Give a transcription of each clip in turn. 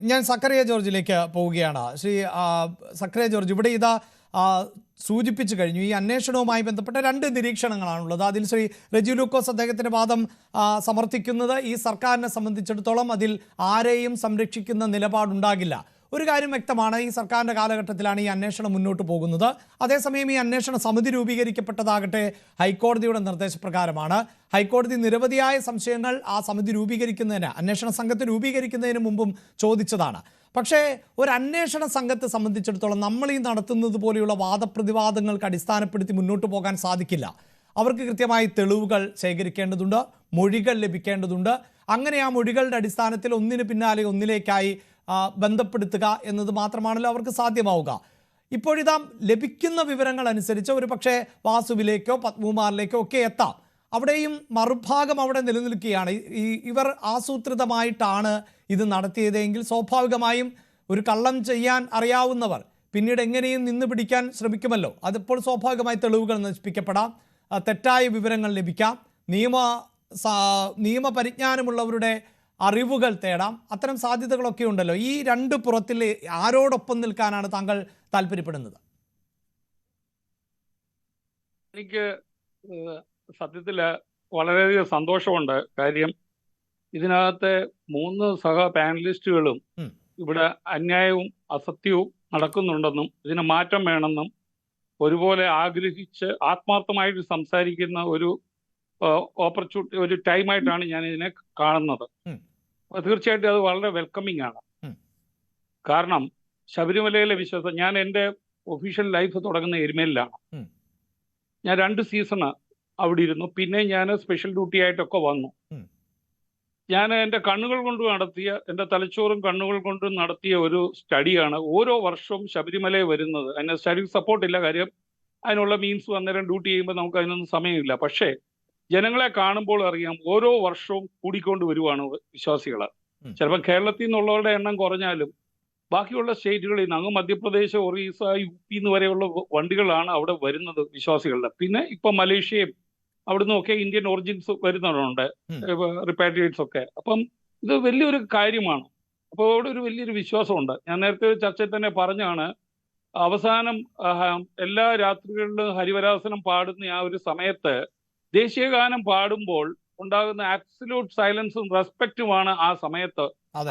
ഞാൻ സക്കറിയ ജോർജിലേക്ക് പോവുകയാണ്. ശ്രീ സക്കറിയ ജോർജ്, ഇവിടെ ഇതാ സൂചിപ്പിച്ചു കഴിഞ്ഞു. ഈ അന്വേഷണവുമായി ബന്ധപ്പെട്ട രണ്ട് നിരീക്ഷണങ്ങളാണുള്ളത്. അതിൽ ശ്രീ റെജി ലൂക്കോസ് അദ്ദേഹത്തിൻ്റെ വാദം സമർത്ഥിക്കുന്നത് ഈ സർക്കാരിനെ സംബന്ധിച്ചിടത്തോളം അതിൽ ആരെയും സംരക്ഷിക്കുന്ന നിലപാടുണ്ടാകില്ല. ഒരു കാര്യം വ്യക്തമാണ്, ഈ സർക്കാരിൻ്റെ കാലഘട്ടത്തിലാണ് ഈ അന്വേഷണം മുന്നോട്ട് പോകുന്നത്. അതേസമയം ഈ അന്വേഷണ സമിതി രൂപീകരിക്കപ്പെട്ടതാകട്ടെ ഹൈക്കോടതിയുടെ നിർദ്ദേശപ്രകാരമാണ്. ഹൈക്കോടതി നിരവധിയായ സംശയങ്ങൾ ആ സമിതി രൂപീകരിക്കുന്നതിന്, അന്വേഷണ സംഘത്തെ രൂപീകരിക്കുന്നതിന് മുമ്പും ചോദിച്ചതാണ്. പക്ഷേ ഒരു അന്വേഷണ സംഘത്തെ സംബന്ധിച്ചിടത്തോളം നമ്മൾ ഈ നടത്തുന്നത് പോലെയുള്ള വാദപ്രതിവാദങ്ങൾക്ക് അടിസ്ഥാനപ്പെടുത്തി മുന്നോട്ട് പോകാൻ സാധിക്കില്ല. അവർക്ക് കൃത്യമായി തെളിവുകൾ ശേഖരിക്കേണ്ടതുണ്ട്, മൊഴികൾ ലഭിക്കേണ്ടതുണ്ട്. അങ്ങനെ ആ മൊഴികളുടെ അടിസ്ഥാനത്തിൽ ഒന്നിന് പിന്നാലെ ഒന്നിലേക്കായി ബന്ധപ്പെടുത്തുക എന്നത് മാത്രമാണല്ലോ അവർക്ക് സാധ്യമാവുക. ഇപ്പോഴിതാ ലഭിക്കുന്ന വിവരങ്ങൾ അനുസരിച്ച് ഒരു പക്ഷേ വാസുവിലേക്കോ പത്മകുമാറിലേക്കോ ഒക്കെ എത്താം. അവിടെയും മറുഭാഗം അവിടെ നിലനിൽക്കുകയാണ്. ഇവർ ആസൂത്രിതമായിട്ടാണ് ഇത് നടത്തിയതെങ്കിൽ സ്വാഭാവികമായും ഒരു കള്ളം ചെയ്യാൻ അറിയാവുന്നവർ പിന്നീട് എങ്ങനെയും നിന്ന് പിടിക്കാൻ ശ്രമിക്കുമല്ലോ. അതിപ്പോൾ സ്വാഭാവികമായി തെളിവുകൾ നശിപ്പിക്കപ്പെടാം, തെറ്റായ വിവരങ്ങൾ ലഭിക്കാം, നിയമപരിജ്ഞാനമുള്ളവരുടെ അറിവുകൾ തേടാം. അത്തരം സാധ്യതകളൊക്കെ ഉണ്ടല്ലോ. ഈ രണ്ട് പുറത്തിൽ ആരോടൊപ്പം നിൽക്കാനാണ് താങ്കൾ താല്പര്യപ്പെടുന്നത്? എനിക്ക് സത്യത്തിൽ വളരെയധികം സന്തോഷമുണ്ട്. കാര്യം ഇതിനകത്തെ 3 പാനലിസ്റ്റുകളും ഇവിടെ അന്യായവും അസത്യവും നടക്കുന്നുണ്ടെന്നും ഇതിന് മാറ്റം വേണമെന്നും ഒരുപോലെ ആഗ്രഹിച്ച് ആത്മാർത്ഥമായിട്ട് സംസാരിക്കുന്ന ഒരു ഓപ്പർച്യൂണിറ്റി, ഒരു ടൈമായിട്ടാണ് ഞാൻ ഇതിനെ കാണുന്നത്. തീർച്ചയായിട്ടും അത് വളരെ വെൽക്കമിങ് ആണ്. കാരണം ശബരിമലയിലെ വിശ്വാസം, ഞാൻ എൻ്റെ ഒഫീഷ്യൽ ലൈഫ് തുടങ്ങുന്ന എരുമേലിലാണ്. ഞാൻ 2 സീസണ് അവിടെ ഇരുന്നു. പിന്നെ ഞാൻ സ്പെഷ്യൽ ഡ്യൂട്ടി ആയിട്ടൊക്കെ വന്നു. ഞാൻ എൻ്റെ കണ്ണുകൾ കൊണ്ട് നടത്തിയ, എൻ്റെ തലച്ചോറും കണ്ണുകൾ കൊണ്ടും നടത്തിയ ഒരു സ്റ്റഡിയാണ് ഓരോ വർഷവും ശബരിമലയിൽ വരുന്നത്. അതിന് സ്റ്റഡി സപ്പോർട്ടില്ല, കാര്യം അതിനുള്ള മീൻസ് അന്നേരം ഡ്യൂട്ടി ചെയ്യുമ്പോൾ നമുക്ക് അതിനൊന്നും സമയമില്ല. പക്ഷേ ജനങ്ങളെ കാണുമ്പോൾ അറിയാം ഓരോ വർഷവും കൂടിക്കൊണ്ട് വരുവാണ് വിശ്വാസികൾ. ചിലപ്പോൾ കേരളത്തിൽ നിന്നുള്ളവരുടെ എണ്ണം കുറഞ്ഞാലും ബാക്കിയുള്ള സ്റ്റേറ്റുകളിൽ നിന്ന്, അങ്ങ് മധ്യപ്രദേശ്, ഒറീസ, UP വരെയുള്ള വണ്ടികളാണ് അവിടെ വരുന്നത് വിശ്വാസികളുടെ. പിന്നെ ഇപ്പൊ മലേഷ്യയും അവിടുന്ന് ഒക്കെ ഇന്ത്യൻ ഒറിജിൻസ് വരുന്നവരുണ്ട്, റിപ്പാട്രിയേറ്റ്സ് ഒക്കെ. അപ്പം ഇത് വലിയൊരു കാര്യമാണ്. അപ്പോൾ അവിടെ ഒരു വലിയൊരു വിശ്വാസമുണ്ട്. ഞാൻ നേരത്തെ ചർച്ചയിൽ തന്നെ പറഞ്ഞാണ്, അവസാനം എല്ലാ രാത്രികളിലും ഹരിവരാസനം പാടുന്ന ആ ഒരു സമയത്ത് ദേശീയഗാനം പാടുമ്പോൾ ഉണ്ടാകുന്ന ആബ്സല്യൂട്ട് സൈലൻസും റെസ്പെക്റ്റുമാണ് ആ സമയത്ത്.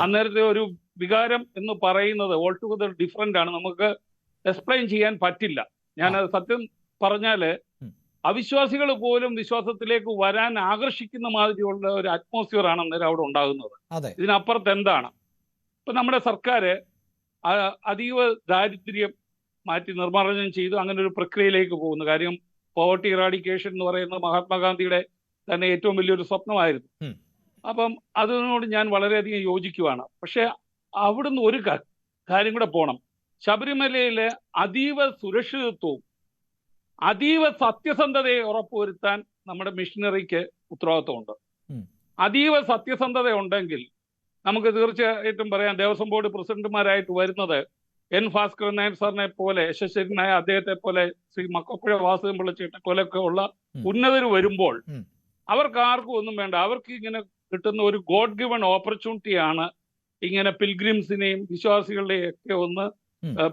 അന്നേരത്തെ ഒരു വികാരം എന്ന് പറയുന്നത് ഓൾ ടുഗദർ ഡിഫറെന്റ് ആണ്. നമുക്ക് എക്സ്പ്ലെയിൻ ചെയ്യാൻ പറ്റില്ല. ഞാൻ സത്യം പറഞ്ഞാല് അവിശ്വാസികൾ പോലും വിശ്വാസത്തിലേക്ക് വരാൻ ആകർഷിക്കുന്ന മാതിരിയുള്ള ഒരു അറ്റ്മോസ്ഫിയർ ആണ് അന്നേരം അവിടെ ഉണ്ടാകുന്നത്. ഇതിനപ്പുറത്ത് എന്താണ്? ഇപ്പൊ നമ്മുടെ സർക്കാർ അതീവ ദാരിദ്ര്യം മാറ്റി നിർമ്മാർജ്ജനം ചെയ്തു അങ്ങനെ ഒരു പ്രക്രിയയിലേക്ക് പോകുന്നു. കാര്യം പോവർട്ടി ഇറാഡിക്കേഷൻ എന്ന് പറയുന്നത് മഹാത്മാഗാന്ധിയുടെ തന്നെ ഏറ്റവും വലിയൊരു സ്വപ്നമായിരുന്നു. അപ്പം അതിനോട് ഞാൻ വളരെയധികം യോജിക്കുവാണ്. പക്ഷെ അവിടുന്ന് ഒരു കാര്യം കൂടെ പോകണം. ശബരിമലയിലെ അതീവ സുരക്ഷിതത്വവും അതീവ സത്യസന്ധതയെ ഉറപ്പുവരുത്താൻ നമ്മുടെ മിഷനറിക്ക് ഉത്തരവാദിത്വമുണ്ട്. അതീവ സത്യസന്ധത ഉണ്ടെങ്കിൽ നമുക്ക് തീർച്ചയായിട്ടും പറയാം, ദേവസ്വം ബോർഡ് പ്രസിഡന്റുമാരായിട്ട് വരുന്നത് N. ഭാസ്കരൻ നായർ സാറിനെ പോലെ, യശസ്വരനായ അദ്ദേഹത്തെ പോലെ, ശ്രീ മക്കപ്പുഴ വാസുദേവപിള്ള ചേട്ടനെ പോലെയൊക്കെ ഉള്ള ഉന്നതർ വരുമ്പോൾ അവർക്ക് ആർക്കും ഒന്നും വേണ്ട. അവർക്ക് ഇങ്ങനെ കിട്ടുന്ന ഒരു ഗോഡ് ഗിവൺ ഓപ്പർച്യൂണിറ്റിയാണ് ഇങ്ങനെ പിൽഗ്രിംസിനെയും വിശ്വാസികളുടെയും ഒക്കെ ഒന്ന്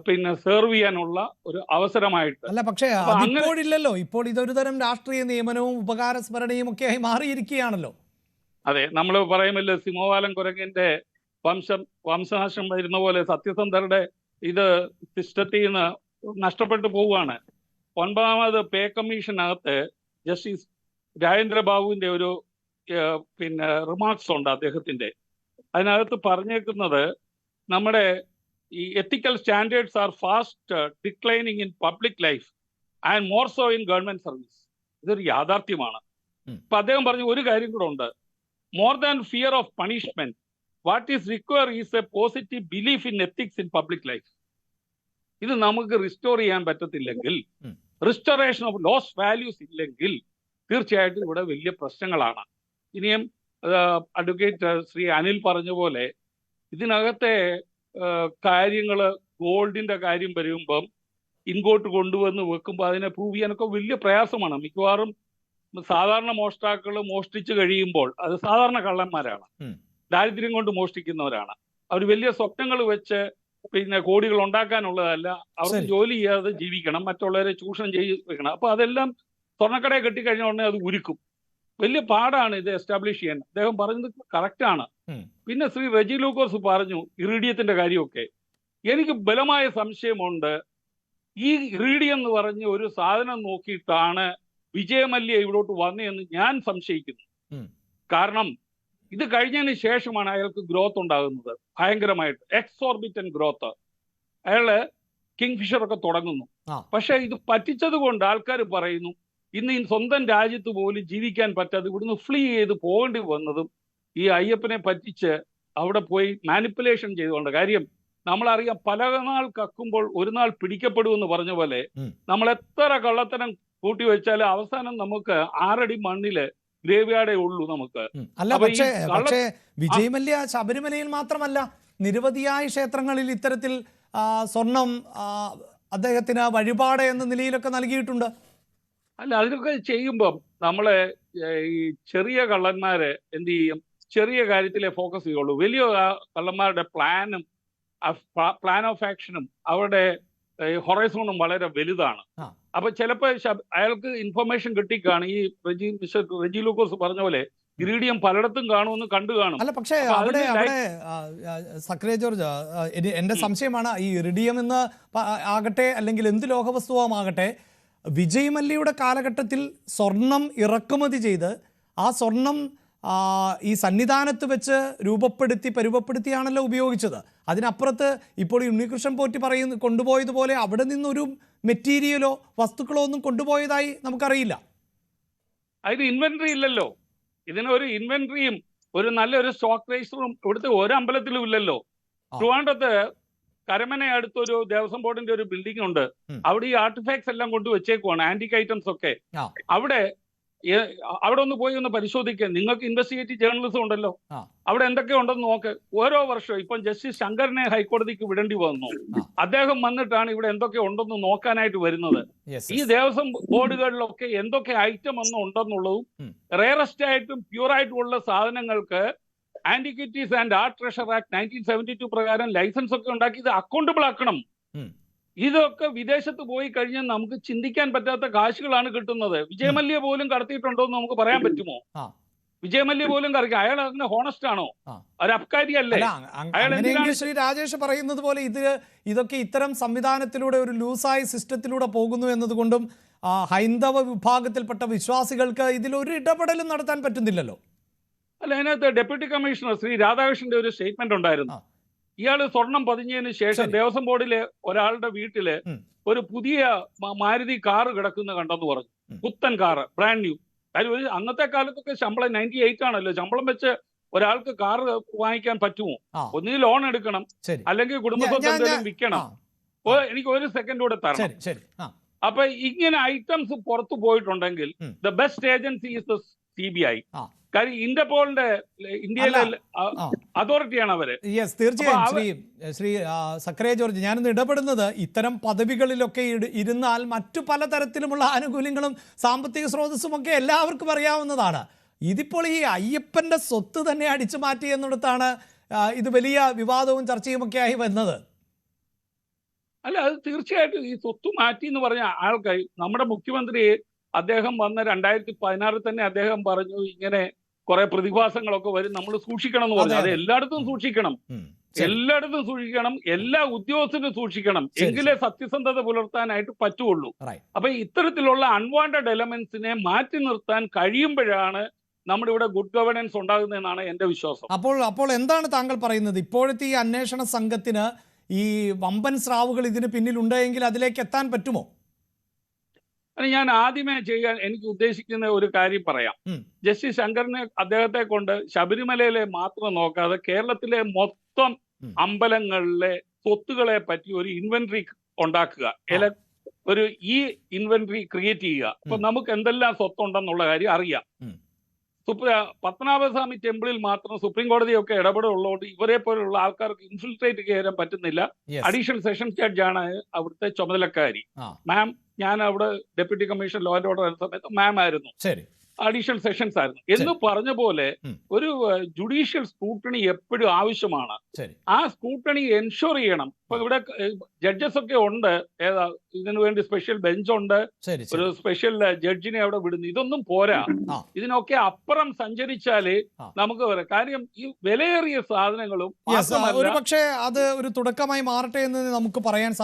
പിന്നെ സെർവ് ചെയ്യാനുള്ള ഒരു അവസരമായിട്ട്. അല്ല, പക്ഷേ അതിപ്പോഴില്ലല്ലോ. ഇപ്പോൾ ഇതൊരു തരം രാഷ്ട്രീയ നിയമനവും ഉപകാരസ്മരണയും ഒക്കെ ആയി മാറിയിരിക്കുകയാണല്ലോ. അതെ, നമ്മൾ പറയുമല്ലോ സിംഹവാലം കുരങ്ങിന്റെ വംശനാശം വരുന്ന പോലെ സത്യസന്ധരുടെ ഇത് സിസ്റ്റത്തിൽ നിന്ന് നഷ്ടപ്പെട്ടു പോവുകയാണ്. 9ാമത് പേ കമ്മീഷനകത്ത് ജസ്റ്റിസ് രാജേന്ദ്ര ബാബുവിന്റെ ഒരു പിന്നെ റിമാർക്സ് ഉണ്ട് അദ്ദേഹത്തിന്റെ. അതിനകത്ത് പറഞ്ഞേക്കുന്നത് നമ്മുടെ ഈ ethical standards are fast declining in public life and more so in government service. ഇതൊരു യാഥാർത്ഥ്യമാണ്. അപ്പൊ അദ്ദേഹം പറഞ്ഞ ഒരു കാര്യം കൂടെ ഉണ്ട്. More than fear of punishment, what is require is a positive belief in ethics in public life. ഇത് നമുക്ക് റിസ്റ്റോർ ചെയ്യാൻ പറ്റത്തില്ലെങ്കിൽ, റിസ്റ്റോറേഷൻ ഓഫ് ലോസ് വാല്യൂസ് ഇല്ലെങ്കിൽ തീർച്ചയായിട്ടും ഇവിടെ വലിയ പ്രശ്നങ്ങളാണ്. ഇനിയും അഡ്വക്കേറ്റ് ശ്രീ അനിൽ പറഞ്ഞ പോലെ ഇതിനകത്തെ കാര്യങ്ങൾ, ഗോൾഡിന്റെ കാര്യം വരുമ്പം ഇങ്ങോട്ട് കൊണ്ടുവന്ന് വെക്കുമ്പോൾ അതിനെ പ്രൂവ് ചെയ്യാനൊക്കെ വലിയ പ്രയാസമാണ്. മിക്കവാറും സാധാരണ മോഷ്ടാക്കൾ മോഷ്ടിച്ചു കഴിയുമ്പോൾ അത് സാധാരണ കള്ളന്മാരാണ്, ദാരിദ്ര്യം കൊണ്ട് മോഷ്ടിക്കുന്നവരാണ്. അവർ വലിയ സ്വപ്നങ്ങൾ വെച്ച് പിന്നെ കോടികൾ ഉണ്ടാക്കാനുള്ളതല്ല. അവർക്ക് ശരി. ജോലി ചെയ്യാതെ ജീവിക്കണം, മറ്റുള്ളവരെ ചൂഷണം ചെയ്യിക്കണം. അപ്പൊ അതെല്ലാം സ്വർണ്ണക്കടയെ കെട്ടിക്കഴിഞ്ഞ ഉടനെ അത് ഉരുക്കും. വലിയ പാടാണ് ഇത് എസ്റ്റാബ്ലിഷ് ചെയ്യാൻ. അദ്ദേഹം പറഞ്ഞത് കറക്റ്റാണ്. ഉം. പിന്നെ ശ്രീ റെജി ലൂക്കോസ് പറഞ്ഞു ഇറിഡിയത്തിന്റെ കാര്യമൊക്കെ. എനിക്ക് ബലമായ സംശയമുണ്ട്, ഈ ഇറിഡിയം എന്ന് പറഞ്ഞ ഒരു സാധനം നോക്കിയിട്ടാണ് വിജയമല്യ ഇവിടോട്ട് വന്നതെന്ന് ഞാൻ സംശയിക്കുന്നു. ഉം. കാരണം ഇത് കഴിഞ്ഞതിന് ശേഷമാണ് അയാൾക്ക് ഗ്രോത്ത് ഉണ്ടാകുന്നത്, ഭയങ്കരമായിട്ട് എക്സോർബിറ്റൻ ഗ്രോത്ത്. അയാള് കിങ് ഫിഷർ ഒക്കെ തുടങ്ങുന്നു. ആ. പക്ഷെ ഇത് പറ്റിച്ചത് കൊണ്ട് ആൾക്കാർ പറയുന്നു ഇന്ന് ഈ സ്വന്തം രാജ്യത്ത് പോലും ജീവിക്കാൻ പറ്റാതെ ഇവിടുന്ന് ഫ്ലീ ചെയ്ത് പോകേണ്ടി വന്നതും ഈ അയ്യപ്പനെ പറ്റിച്ച് അവിടെ പോയി മാനിപ്പുലേഷൻ ചെയ്തുകൊണ്ട്. കാര്യം നമ്മളറിയാം, പല നാൾ കക്കുമ്പോൾ ഒരു നാൾ പിടിക്കപ്പെടുമെന്ന് പറഞ്ഞ പോലെ നമ്മൾ എത്ര കള്ളത്തരം കൂട്ടി വെച്ചാലും അവസാനം നമുക്ക് 6 അടി മണ്ണില് ഗ്രേവ്യാർഡേ ഉള്ളൂ നമുക്ക്. അല്ല, പക്ഷേ വിജയ് മല്യ ശബരിമലയിൽ മാത്രമല്ല, നിരവധിയായ ക്ഷേത്രങ്ങളിൽ ഇത്തരത്തിൽ സ്വർണം അദ്ദേഹത്തിന് വഴിപാട് എന്ന നിലയിലൊക്കെ നൽകിയിട്ടുണ്ട്. അല്ല, അതിനൊക്കെ ചെയ്യുമ്പം നമ്മളെ ഈ ചെറിയ കള്ളന്മാര് എന്ത് ചെയ്യും? ചെറിയ കാര്യത്തിലെ ഫോക്കസ് ചെയ്യുള്ളൂ. വലിയ കള്ളന്മാരുടെ പ്ലാൻ ഓഫ് ആക്ഷനും അവരുടെ ഹൊറൈസോണും വളരെ വലുതാണ്. അപ്പൊ ചിലപ്പോ അയാൾക്ക് ഇൻഫർമേഷൻ കിട്ടിക്കാണ്. ഈ റെജി ലൂക്കോസ് പറഞ്ഞ പോലെ ഇറിഡിയം പലയിടത്തും കാണുമെന്ന് കണ്ടു കാണും. അല്ല, പക്ഷേ അവിടെ സക്രിയ ജോർജ്, എന്റെ സംശയമാണ്, ഈ ഇറിഡിയം എന്ന് ആകട്ടെ അല്ലെങ്കിൽ എന്ത് ലോഹവസ്തുവാകട്ടെ, വിജയ് മല്യയുടെ കാലഘട്ടത്തിൽ സ്വർണം ഇറക്കുമതി ചെയ്ത് ആ സ്വർണം ഈ സന്നിധാനത്ത് വെച്ച് പരുവപ്പെടുത്തിയാണല്ലോ ഉപയോഗിച്ചത്. അതിനപ്പുറത്ത് ഇപ്പോൾ ഉണ്ണികൃഷ്ണൻ പോറ്റി കൊണ്ടുപോയതുപോലെ അവിടെ നിന്നൊരു മെറ്റീരിയലോ വസ്തുക്കളോ ഒന്നും കൊണ്ടുപോയതായി നമുക്കറിയില്ല. അതിന് ഇൻവെന്ററി ഇല്ലല്ലോ. ഇതിനൊരു ഇൻവെന്ററിയും ഒരു നല്ലൊരു സ്റ്റോക്ക് രജിസ്റ്ററും ഇവിടുത്തെ ഒരു അമ്പലത്തിലും ഇല്ലല്ലോ. ട്രിവാൻഡ്രത്ത് കരമന അടുത്തൊരു ദേവസ്വം ബോർഡിന്റെ ഒരു ബിൽഡിംഗ് ഉണ്ട്. അവിടെ ഈ ആർട്ടിഫാക്ട്സ് എല്ലാം കൊണ്ട് വെച്ചേക്കുവാണ്, ആന്റിക് ഐറ്റംസ് ഒക്കെ. അവിടെ ഒന്ന് പോയി ഒന്ന് പരിശോധിക്കുക. നിങ്ങൾക്ക് ഇൻവെസ്റ്റിഗേറ്റീവ് ജേർണലിസം ഉണ്ടല്ലോ, അവിടെ എന്തൊക്കെ ഉണ്ടെന്ന് നോക്ക്. ഓരോ വർഷവും ഇപ്പം ജസ്റ്റിസ് ശങ്കറിനെ ഹൈക്കോടതിക്ക് വിടേണ്ടി വന്നു. അദ്ദേഹം വന്നിട്ടാണ് ഇവിടെ എന്തൊക്കെ ഉണ്ടെന്ന് നോക്കാനായിട്ട് വരുന്നത്. ഈ ദേവസ്വം ബോർഡുകളിലൊക്കെ എന്തൊക്കെ ഐറ്റം ഒന്നും ഉണ്ടെന്നുള്ളതും റേറസ്റ്റ് ആയിട്ടും പ്യൂറായിട്ടുമുള്ള സാധനങ്ങൾക്ക് antiquities and art treasure act 1972 പ്രകാരം ലൈസൻസ് ഒക്കെ ഉണ്ടാക്കി ഇത് അക്കൗണ്ടബിൾ ആക്കണം. ഇതൊക്കെ വിദേശത്ത് പോയി കഴിഞ്ഞാൽ നമുക്ക് ചിന്തിക്കാൻ പറ്റാത്ത കാശുകളാണ് കിട്ടുന്നത്. വിജയമല്യ പോലും കടത്തിയിട്ടുണ്ടോ എന്ന് നമുക്ക് പറയാൻ പറ്റുമോ? വിജയമല്യ പോലും കറക്കി. അയാൾ അങ്ങനെ ഹോണസ്റ്റ് ആണോ? ഒരു അബ്കാരി അല്ലേ? ശ്രീ രാജേഷ് പറയുന്നത് പോലെ ഇതൊക്കെ ഇത്തരം സംവിധാനത്തിലൂടെ ഒരു ലൂസായ സിസ്റ്റത്തിലൂടെ പോകുന്നു എന്നതുകൊണ്ടും ഹൈന്ദവ വിഭാഗത്തിൽപ്പെട്ട വിശ്വാസികൾക്ക് ഇതിലൊരു ഇടപെടലും നടത്താൻ പറ്റുന്നില്ലല്ലോ. അല്ല, അതിനകത്ത് ഡെപ്യൂട്ടി കമ്മീഷണർ ശ്രീ രാധാകൃഷ്ണന്റെ ഒരു സ്റ്റേറ്റ്മെന്റ് ഉണ്ടായിരുന്നു. ഇയാള് സ്വർണം പതിഞ്ഞതിന് ശേഷം ദേവസ്വം ബോർഡിലെ ഒരാളുടെ വീട്ടില് ഒരു പുതിയ മാരുതി കാറ് കിടക്കുന്ന കണ്ടെന്ന് പറഞ്ഞു. പുത്തൻ കാറ്, ബ്രാൻഡ് ന്യൂ. കാര്യം അന്നത്തെ കാലത്തൊക്കെ ശമ്പളം 98 ആണല്ലോ. ശമ്പളം വെച്ച് ഒരാൾക്ക് കാറ് വാങ്ങിക്കാൻ പറ്റുമോ? ഒന്നുകിൽ ലോൺ എടുക്കണം, അല്ലെങ്കിൽ കുടുംബസ്വത്ത് എന്തെങ്കിലും വിൽക്കണം. എനിക്ക് ഒരു സെക്കൻഡ് കൂടെ തരണം. അപ്പൊ ഇങ്ങനെ ഐറ്റംസ് പുറത്തു പോയിട്ടുണ്ടെങ്കിൽ the best agency is the CBI. കാര്യം ഇന്റർപോളിന്റെ ഇന്ത്യയിലെ അതോറിറ്റിയാണ് അവര്. തീർച്ചയായും ശ്രീ സക്രിയ ജോർജ്, ഞാനിന്ന് ഇടപെടുന്നത് ഇത്തരം പദവികളിലൊക്കെ ഇരുന്നാൽ മറ്റു പലതരത്തിലുമുള്ള ആനുകൂല്യങ്ങളും സാമ്പത്തിക സ്രോതസ്സും ഒക്കെ എല്ലാവർക്കും അറിയാവുന്നതാണ്. ഇതിപ്പോൾ ഈ അയ്യപ്പന്റെ സ്വത്ത് തന്നെ അടിച്ചു മാറ്റി എന്നിടത്താണ് ഇത് വലിയ വിവാദവും ചർച്ചയും ഒക്കെ ആയി വന്നത്. അല്ല, അത് തീർച്ചയായിട്ടും ഈ സ്വത്ത് മാറ്റി എന്ന് പറഞ്ഞ ആൾക്കാർ, നമ്മുടെ മുഖ്യമന്ത്രി അദ്ദേഹം വന്ന 2016 തന്നെ അദ്ദേഹം പറഞ്ഞു ഇങ്ങനെ കുറെ പ്രതിഭാസങ്ങളൊക്കെ വരും, നമ്മൾ സൂക്ഷിക്കണം എന്ന് പറഞ്ഞു. അത് എല്ലായിടത്തും സൂക്ഷിക്കണം, എല്ലായിടത്തും സൂക്ഷിക്കണം, എല്ലാ ഉദ്യോഗസ്ഥരും സൂക്ഷിക്കണം. എങ്കിലേ സത്യസന്ധത പുലർത്താനായിട്ട് പറ്റുള്ളൂ. അപ്പൊ ഇത്തരത്തിലുള്ള അൺവാണ്ടഡ് എലമെന്റ്സിനെ മാറ്റി നിർത്താൻ കഴിയുമ്പോഴാണ് നമ്മുടെ ഇവിടെ ഗുഡ് ഗവേണൻസ് ഉണ്ടാകുന്നതെന്നാണ് എന്റെ വിശ്വാസം. അപ്പോൾ എന്താണ് താങ്കൾ പറയുന്നത്? ഇപ്പോഴത്തെ ഈ അന്വേഷണ സംഘത്തിന് ഈ വമ്പൻ സ്രാവുകൾ ഇതിന് പിന്നിലുണ്ടെങ്കിൽ അതിലേക്ക് എത്താൻ പറ്റുമോ? ഞാൻ ആദ്യമേ ചെയ്യാൻ എനിക്ക് ഉദ്ദേശിക്കുന്ന ഒരു കാര്യം പറയാം. ജസ്റ്റിസ് ശങ്കറിനെ അദ്ദേഹത്തെ കൊണ്ട് ശബരിമലയിലെ മാത്രം നോക്കാതെ കേരളത്തിലെ മൊത്തം അമ്പലങ്ങളിലെ സ്വത്തുകളെ പറ്റി ഒരു ഇൻവെന്ററി ഉണ്ടാക്കുക, ഒരു ഇൻവെന്ററി ക്രിയേറ്റ് ചെയ്യുക. അപ്പൊ നമുക്ക് എന്തെല്ലാം സ്വത്തുണ്ടെന്നുള്ള കാര്യം അറിയാം. പത്മനാഭസ്വാമി ടെമ്പിളിൽ മാത്രം സുപ്രീം കോടതിയൊക്കെ ഇടപെടുള്ളതുകൊണ്ട് ഇവരെ പോലുള്ള ആൾക്കാർക്ക് ഇൻഫിൽട്രേറ്റ് ചെയ്യാൻ പറ്റുന്നില്ല. അഡീഷണൽ സെഷൻസ് ജഡ്ജാണ് അവിടുത്തെ ചുമതലക്കാരി. മാം, ഞാൻ അവിടെ deputy commissioner law and order എന്ന സമയത്ത് മാം ആയിരുന്നു. അഡീഷണൽ സെഷൻസ് ആയിരുന്നു എന്ന് പറഞ്ഞ പോലെ ഒരു ജുഡീഷ്യൽ സ്ക്രൂട്ടണി എപ്പോഴും ആവശ്യമാണ്. ആ സ്ക്രൂട്ടണി എൻഷുർ ചെയ്യണം. ഇപ്പൊ ഇവിടെ ജഡ്ജസ് ഒക്കെ ഉണ്ട്, ഇതിനു വേണ്ടി സ്പെഷ്യൽ ബെഞ്ച് ഉണ്ട്, ഒരു സ്പെഷ്യൽ ജഡ്ജിനെ അവിടെ വിടുന്നു. ഇതൊന്നും പോരാ. ഇതിനൊക്കെ അപ്പുറം സഞ്ചരിച്ചാലേ നമുക്ക് വരാം. കാര്യം ഈ വിലയേറിയ സാധനങ്ങളും ഒരു പക്ഷേ അത് ഒരു തുടക്കമായി മാറട്ടെ എന്ന് നമുക്ക് പറയാൻ സാധിക്കും.